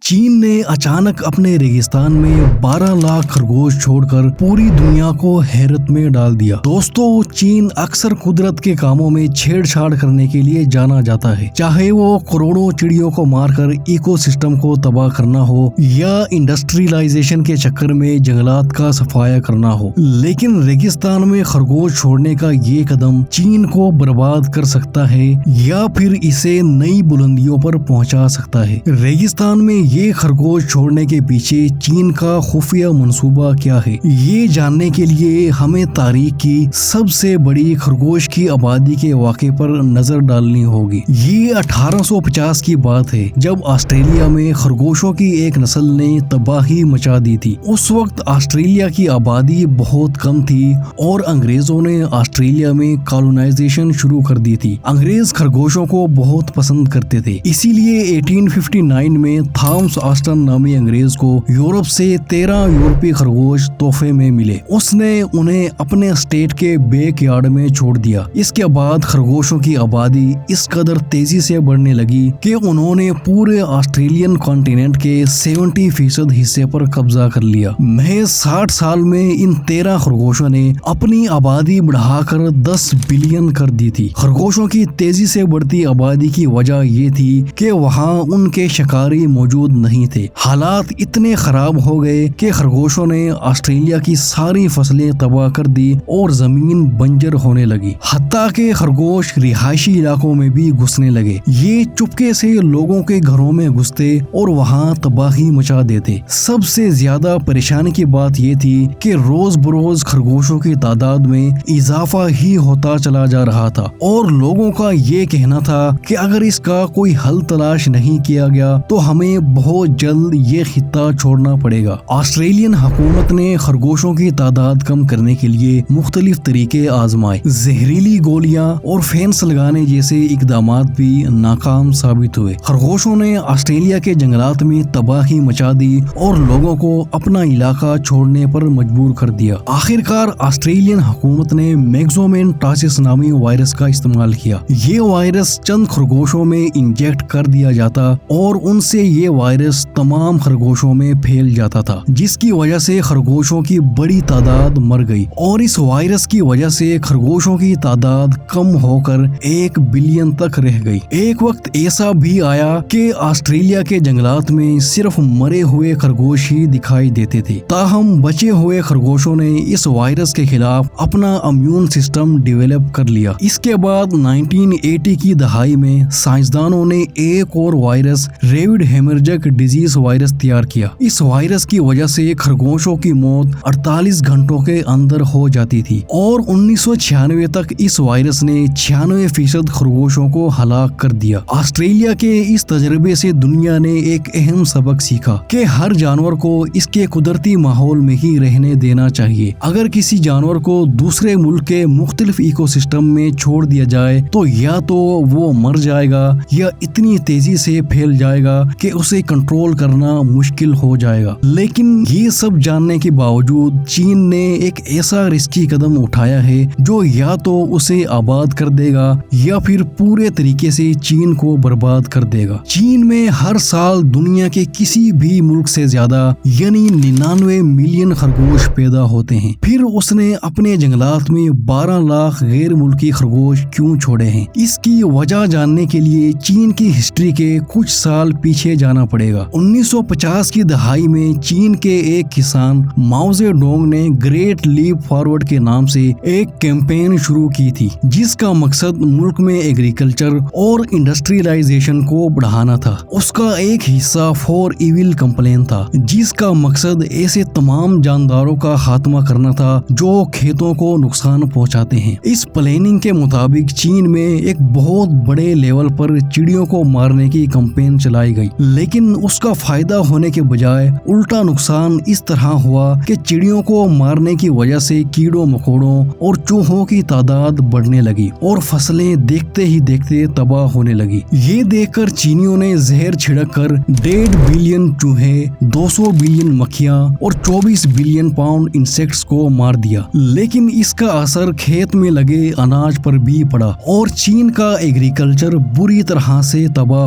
چین نے اچانک اپنے ریگستان میں 12 لاکھ خرگوش چھوڑ کر پوری دنیا کو حیرت میں ڈال دیا۔ دوستو، چین اکثر قدرت کے کاموں میں چھیڑ چھاڑ کرنے کے لیے جانا جاتا ہے، چاہے وہ کروڑوں چڑیوں کو مار کر ایکو سسٹم کو تباہ کرنا ہو یا انڈسٹریلائزیشن کے چکر میں جنگلات کا صفایا کرنا ہو۔ لیکن ریگستان میں خرگوش چھوڑنے کا یہ قدم چین کو برباد کر سکتا ہے یا پھر اسے نئی بلندیوں پر پہنچا سکتا ہے۔ ریگستان میں یہ خرگوش چھوڑنے کے پیچھے چین کا خفیہ منصوبہ کیا ہے، یہ جاننے کے لیے ہمیں تاریخ کی سب سے بڑی خرگوش کی آبادی کے واقعے پر نظر ڈالنی ہوگی۔ یہ 1850 کی بات ہے، جب آسٹریلیا میں خرگوشوں کی ایک نسل نے تباہی مچا دی تھی۔ اس وقت آسٹریلیا کی آبادی بہت کم تھی اور انگریزوں نے آسٹریلیا میں کالونائزیشن شروع کر دی تھی۔ انگریز خرگوشوں کو بہت پسند کرتے تھے، اسی لیے 1859 میں تھامس آسٹن نامی انگریز کو یورپ سے 13 یورپی خرگوش تحفے میں ملے۔ اس نے انہیں اپنے اسٹیٹ کے بیک یارڈ میں چھوڑ دیا۔ اس کے بعد خرگوشوں کی آبادی اس قدر تیزی سے بڑھنے لگی کہ انہوں نے پورے آسٹریلین کانٹیننٹ کے 70% حصے پر قبضہ کر لیا۔ محض 60 سال میں ان 13 خرگوشوں نے اپنی آبادی بڑھا کر 10 بلین کر دی تھی۔ خرگوشوں کی تیزی سے بڑھتی آبادی کی وجہ یہ تھی کہ وہاں ان کے شکاری موجود نہیں تھے۔ حالات اتنے خراب ہو گئے کہ خرگوشوں نے آسٹریلیا کی ساری فصلیں تباہ کر دی اور زمین بنجر ہونے لگی، حتیٰ کہ خرگوش رہائشی علاقوں میں بھی گھسنے لگے۔ یہ چپکے سے لوگوں کے گھروں میں گھستے اور وہاں تباہی مچا دیتے۔ سب سے زیادہ پریشانی کی بات یہ تھی کہ روز بروز خرگوشوں کی تعداد میں اضافہ ہی ہوتا چلا جا رہا تھا اور لوگوں کا یہ کہنا تھا کہ اگر اس کا کوئی حل تلاش نہیں کیا گیا تو ہمیں بہت جلد یہ خطہ چھوڑنا پڑے گا۔ آسٹریلین حکومت نے خرگوشوں کی تعداد کم کرنے کے لیے مختلف طریقے آزمائے۔ زہریلی گولیاں اور فینس لگانے جیسے اقدامات بھی ناکام ثابت ہوئے۔ خرگوشوں نے آسٹریلیا کے جنگلات میں تباہی مچا دی اور لوگوں کو اپنا علاقہ چھوڑنے پر مجبور کر دیا۔ آخر کار آسٹریلین حکومت نے میگزومین ٹاسس نامی وائرس کا استعمال کیا۔ یہ وائرس چند خرگوشوں میں انجیکٹ کر دیا جاتا اور ان سے یہ وائرس تمام خرگوشوں میں پھیل جاتا تھا، جس کی وجہ سے خرگوشوں کی بڑی تعداد مر گئی اور اس وائرس کی وجہ سے خرگوشوں کی تعداد کم ہو کر 1 بلین تک رہ گئی۔ ایک وقت ایسا بھی آیا کہ آسٹریلیا کے جنگلات میں صرف مرے ہوئے خرگوش ہی دکھائی دیتے تھے۔ تاہم بچے ہوئے خرگوشوں نے اس وائرس کے خلاف اپنا امیون سسٹم ڈیولپ کر لیا۔ اس کے بعد 1980 کی دہائی میں سائنسدانوں نے ایک اور وائرس ریوڈ ہیمرجک ڈیزیز وائرس تیار کیا۔ اس وائرس کی وجہ سے خرگوشوں کی موت 48 گھنٹوں کے اندر ہو جاتی تھی اور 1996 تک اس وائرس نے 96% خرگوشوں کو ہلاک کر دیا۔ آسٹریلیا کے اس تجربے سے دنیا نے ایک اہم سبق سیکھا کہ ہر جانور کو اس کے قدرتی ماحول میں ہی رہنے دینا چاہیے۔ اگر کسی جانور کو دوسرے ملک کے مختلف ایکو سسٹم میں چھوڑ دیا جائے تو یا تو وہ مر جائے گا یا اتنی تیزی سے پھیل جائے گا کہ اسے کنٹرول کرنا مشکل ہو جائے گا۔ لیکن یہ سب جاننے کے باوجود چین نے ایک ایسا رسکی قدم اٹھایا ہے جو یا تو اسے آباد کر دے گا یا پھر پورے طریقے سے چین کو برباد کر دے گا۔ چین میں ہر سال دنیا کے کسی بھی ملک سے زیادہ یعنی 99 ملین خرگوش پیدا ہوتے ہیں۔ پھر اس نے اپنے جنگلات میں 12 لاکھ غیر ملکی خرگوش کیوں چھوڑے ہیں؟ اس کی وجہ جاننے کے لیے چین کی ہسٹری کے کچھ سال پیچھے جانا پڑے گا۔ 1950 کی دہائی میں چین کے ایک کسان ماؤ زے ڈونگ نے گریٹ لیپ فارورڈ کے نام سے ایک کیمپین شروع کی تھی، جس کا مقصد ملک میں ایگریکلچر اور انڈسٹریلائزیشن کو بڑھانا تھا۔ اس کا ایک حصہ فور ایول کمپلین تھا، جس کا مقصد ایسے تمام جانداروں کا خاتمہ کرنا تھا جو کھیتوں کو نقصان پہنچاتے ہیں۔ اس پلاننگ کے مطابق چین میں ایک بہت بڑے لیول پر چڑیوں کو مارنے کی کمپین چلائی گئی، لیکن اس کا فائدہ ہونے کے بجائے الٹا نقصان اس طرح ہوا کہ چڑیوں کو مارنے کی وجہ سے کیڑوں مکوڑوں اور چوہوں کی تعداد بڑھنے لگی اور فصلیں دیکھتے ہی دیکھتے تباہ ہونے لگی۔ یہ دیکھ کر چینیوں نے زہر چھڑک کر 1.5 بلین چوہے، 200 بلین مکھیاں اور 24 بلین پاؤنڈ انسیکٹس کو مار دیا۔ لیکن اس کا اثر کھیت میں لگے اناج پر بھی پڑا اور چین کا ایگریکلچر بری طرح سے تباہ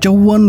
54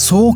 100